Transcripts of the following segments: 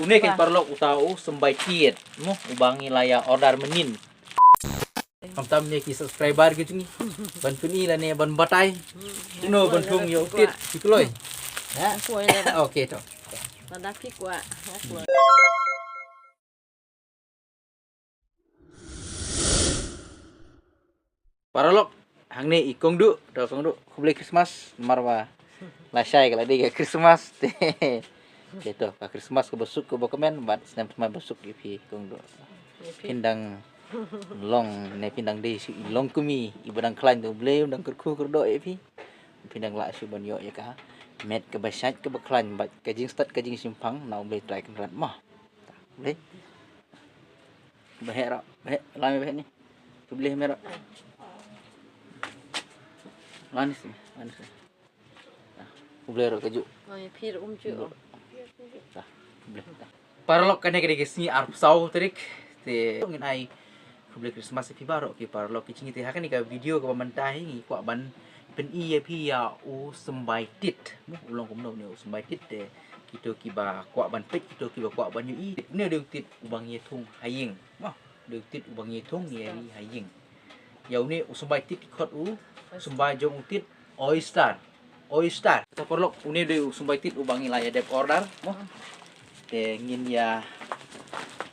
Une kan parlok utau sembai tiet mo ubangi laya order menin. Kamtam ni ki subscriber gitu ni. Bantu ni lah ni ban batai. No bantung yo tit dikloi. Ha. Kuai dah. Okey to. Dah pik kuat. Parlok hang ni ikong du, do kong du. Kubli Christmas marwa. Lasai kalau dia Christmas. Gitu, ka Christmas ke besuk ke bokemen bat senam semai besuk di pi kong du. Pindang long ne pindang de si long kumi ibadang klan tu bleu dang kerku kerdo e pi. Pindang la su ban yo ya ka. Met ke basat ke beklan bat kajing start kajing simpang nau boleh try kan rat mah. Boleh. Bahera, bah lami bah ni. Boleh merah. Manis ni, manis. Boleh ro kaju. Oh, pir cu. Dah, boleh. Parlok kan ke sini arp sau terik. Te ngin ai boleh Christmas pi baro ki parlok ki cingi te hakan ni ka video ka mentah ni kuak ban pen i pi ya u sembai tit. Ulong kumno ni u sembai tit te kita ki ba kuak ban pet kita ki ba kuak ban yu i. Ni de tit ubang ye thung haying. Mah, de tit ubang ye thung ni haying. Yau ni u sembai tit khot u sembai jong tit oyster. Oyster. Ta parlok uni de u sembai tit ubang ila ya dep order. Mah. Te ngin ya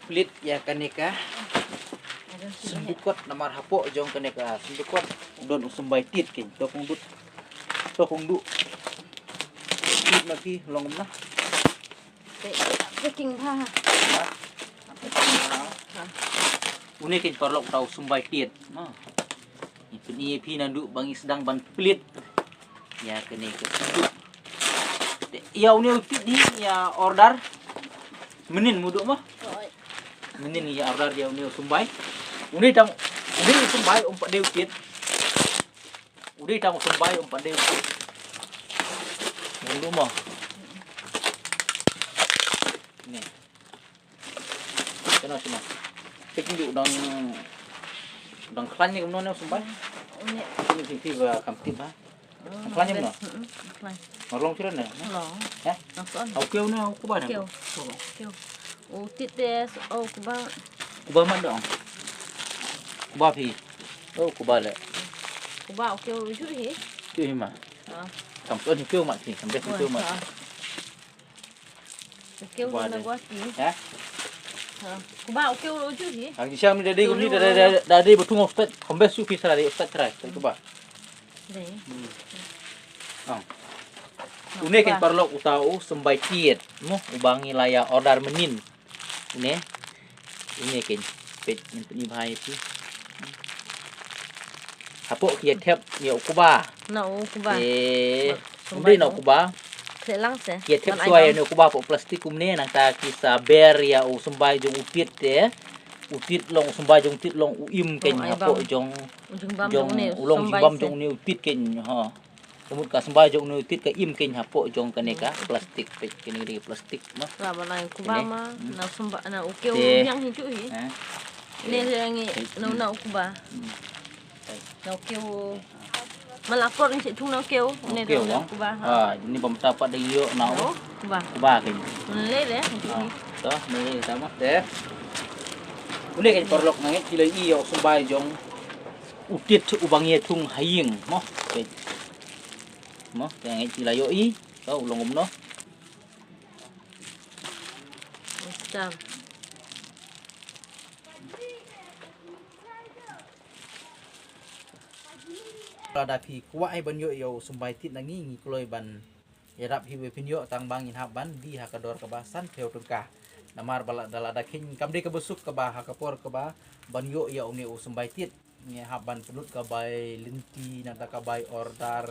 split ya kaneka sembukot namar hapo jong kaneka sembukot don usumbai tit kin tokong du tit maki long na Packing pa. uni kin parlok tau sumbai tit ma ini pi nandu bangi sedang ban split ya kaneka sembuk ya uni tit di ya order menin muduk mah menin ya order dia uni sumbai uni sumbai umpat dia ukit uni tang sumbai umpat dia ukit muduk mah ni kena sini picking du dang klan ni kumno sumbai ini sisi ba kamtip ha klan ni no Klan. marlong sira na Long. ha Nafsu. au keu na ku ba na Keu. Keu. Oh, tites. Oh, kubang. ku ba man dong ku ba phi ku ba le Kubang keu lucu ni. tu hima Ha. kam tu ni keu mak ni kam dah keu mak Keu na gua ti. ha Ha. Kubang keu lucu ni. ang siam ni dadi guni dadi betung ustad kombes su pisa dari ustad try ku ba Ni. une kan parlok utau sembai tiet mo ubangi laya order menin ini kan pet ni bahai pi hapo kia tep ni okuba Na kubang. umde na okuba Selang se. kia tep suai ni okuba po plastik kumne nang ta kisa ber ya u sembai jong utit te utit long sembai jong utit long uim ken hapo jong Ujung bam jong ni. ulong jibam jong ni utit ken ha semut ka sembai jong ni utit ka im ken hapo jong kaneka plastik pet kini di plastik mah Lah balai kubang ma na sumba na ukeu Te. yang hicu ni. ha Ni lengi na kubang. Na ukeu malakor ni tung na ukeu. Ni okey na wong kubang. ha ini pemtapat dari yo na No, kubang. kuba ken Le le. to ni sama de ule kan perlok nangit kilo i yo sembai jong utit ubang ye tung haying moh ke moh nangit kilo yo i to ulong umno Macam. ada pi kuat ai ban yo yo sembai tit nangi ngi kloi ban yarap hi we pinyo tang bangin haban di hakador kebasan keu tengkah namar bala dala da kin kamde ke besuk ke bah hakapor ke bah ban yo ya uni sembai tit ngi haban penut ke bai linti nata ka bai order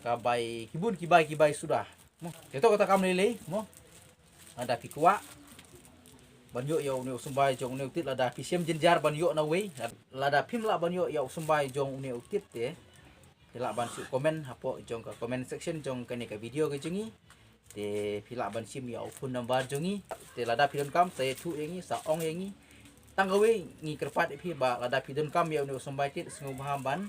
ka bai kibun kibai sudah mo keto kata kam lele mo ada pi kuat ban yo ya uni sembai jong uni tit lada pi sem jenjar ban yo na we lada pim la ban yo ya sembai jong uni tit te Pilak ban su komen hapo jong ka comment section jong kani ka video ke jengi te pilak ban sim ya phone number jongi te lada pidon kam te thu yengi sa ong yengi tanggawe ngi kerpat pi ba lada pidon kam ya uni sombai tit sengu bahan ban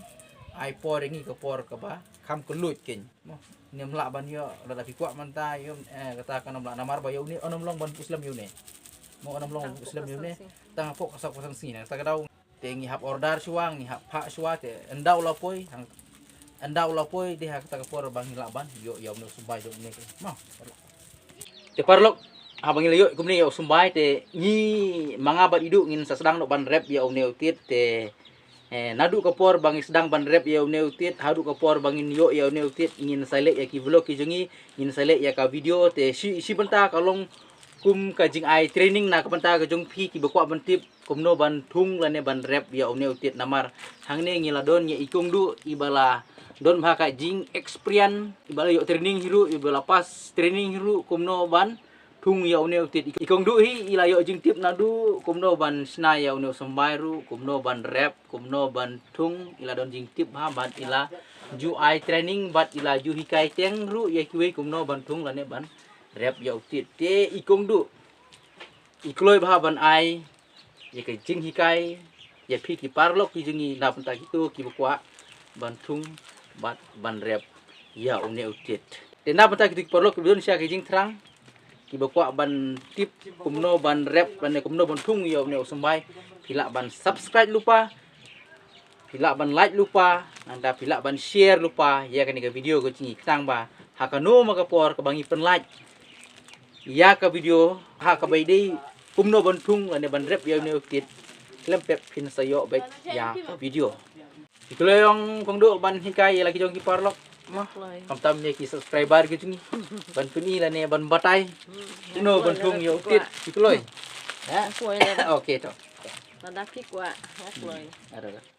ai por yengi ke por ke ba kham kelut kin mo ni mla ban yo la tapi kuat manta yo katakan mla namar ba yo ni onom long ban Islam yo ni mo onom long Islam yo ni tang pok kasak pasang sini ta kadau te ngi hap order suang ni hap pha suwa te endau la poi hang endau la poi dia kata kapor bang hilaban yo yo no sumbai yo ni mo te parlok habang ilayo kumni yo sumbai te ni mangabat idu ngin sasedang no ban rep ya omne utit te nadu kapor bang sedang ban rep ya omne utit hadu kapor bangin yo ya omne utit ingin selek ya ki vlog ki jengi ingin selek ya ka video te si benta kalong kum ka jing ai training na ka benta ka jong phi ki bakwa ban tip kumno ban thung lane ban rep ya omne utit namar hangne ngiladon ya ikung du ibala don bha ka jing experience ibala yo training hiru ibala pas training hiru kumno ban thung ya une utit ikong du hi ila yo jing tip nadu kumno ban sna ya une sambai ru kumno ban rep kumno ban thung ila don jing tip ha ban ila ju ai training bat ila ju hikai teng ru ya kiwe kumno ban thung lane ban rep ya utit te ikong du ikloi ba ban ai ya ke jing hikai ya phi ki parlok ki jingi na penta gitu ki bakwa ban thung bat ban rep ya une utit te na penta gitu parlok ki sia ke jing terang ki bakwa ban tip kumno ban rep ban kumno ban thung yo ne usumbai pila ban subscribe lupa pila ban like lupa anda pila ban share lupa ya kan ke video ko cingi tang ba hakano makapor ke bangi pen like ya ka video ha ka bai dei kumno ban thung ane ban rep yo ne ukit lempep pin sayo baik ya ka video itulo yung kongdo ban hikai lagi jong ki parlok mah kam ni ki subscriber gitu ni ban puni la ne ban batai no ban thung yo tit ituloy kuai okay to Nada pi kuat, kuai. ada